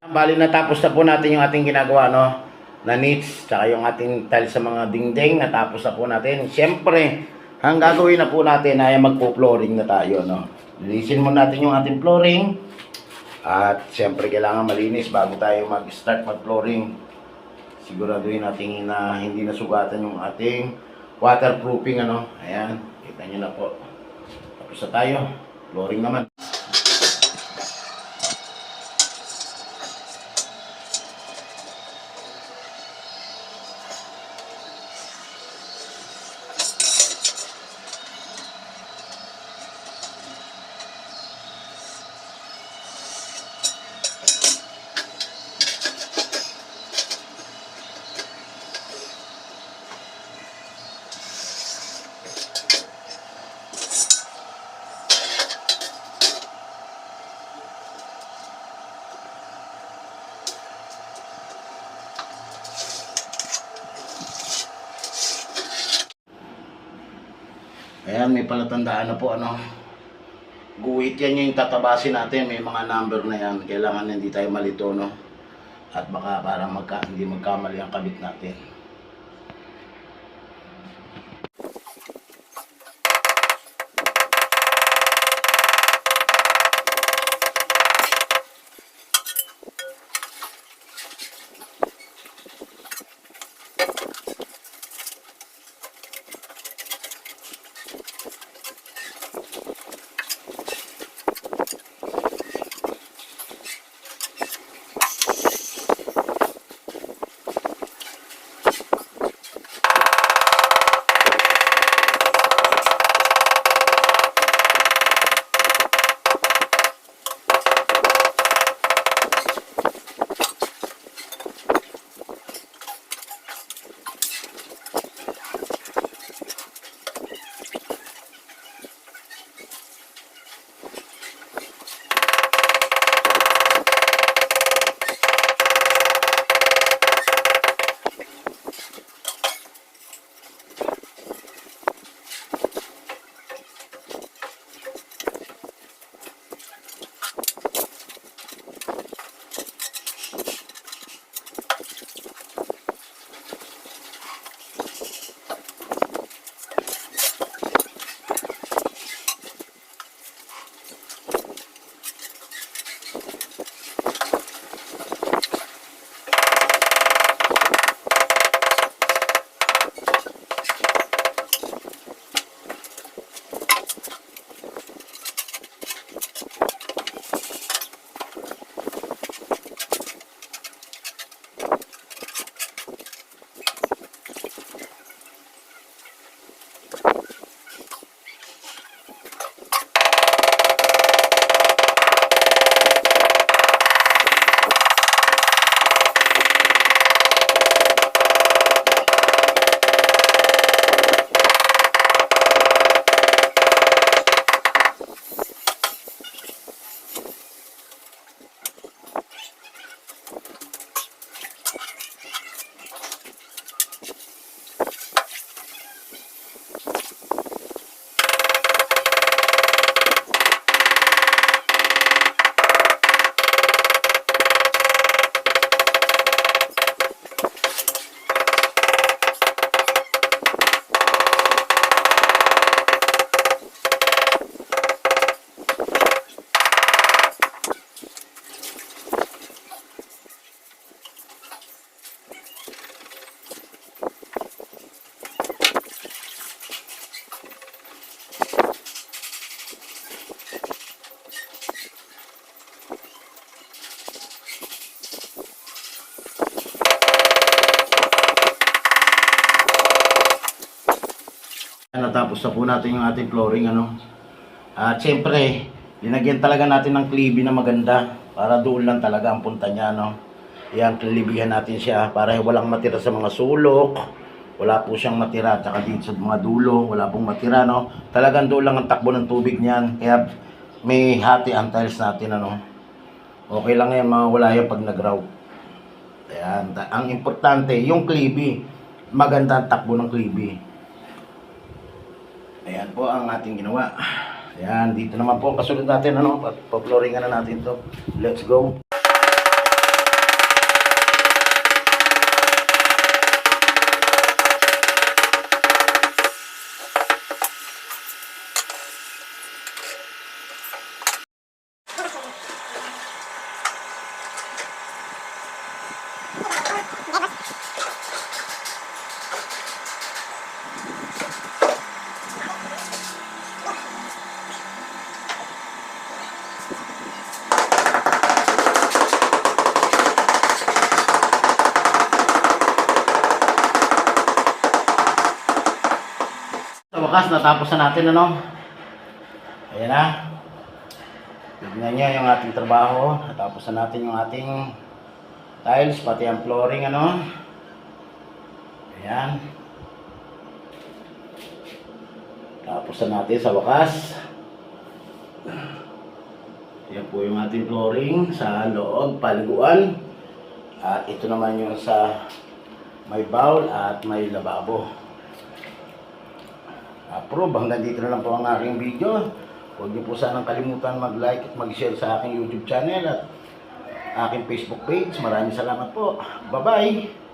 Bali natapos na po natin yung ating ginagawa, no? Na niche, tsaka yung ating tiles sa mga dingding, natapos na po natin. Siyempre, ang gagawin na po natin ay magpo-flooring na tayo, no? Linisin mo natin yung ating flooring. At siyempre, kailangan malinis bago tayo mag-start mag-flooring. Siguraduhin natin na hindi nasugatan yung ating waterproofing, ano? Ayan, kita nyo na po. Tapos na tayo. Flooring naman. Ayan, may palatandaan na po, ano. Guhit yan yung tatabasin natin. May mga number na yan. Kailangan hindi tayo malito, no. At baka para hindi magkamali ang kabit natin. Natapos na po natin yung ating flooring, ano. At syempre, linagyan talaga natin ng klibi na maganda para doon lang talaga ang punta niya, no. Yan, klilibihan natin siya para walang matira sa mga sulok. Wala po siyang matira, tsaka dito sa mga dulo, wala pong matira, no. Talagang doon lang ang takbo ng tubig niyan. Kaya may hati ang tiles natin, ano. Okay lang yan, mawala yan pag nag-grout. Ayan, ang importante, yung klibi. Maganda ang takbo ng klibi. Ayan po ang ating ginawa. Ayan, dito naman po ang kasunod natin, ano, pa-flooringan na natin to. Let's go. wakas, natapos na natin, ano? Ayan na. Tignan nyo yung ating trabaho. Natapos na natin yung ating tiles, pati ang flooring, ano? Ayan. Tapos na natin sa wakas. Yan po yung ating flooring sa loob, paliguan. At ito naman yung sa may bowl at may lababo. Approve. Hanggang dito na lang po ang aking video. Huwag niyo po sanang kalimutan mag-like at mag-share sa aking YouTube channel at aking Facebook page. Maraming salamat po. Bye-bye!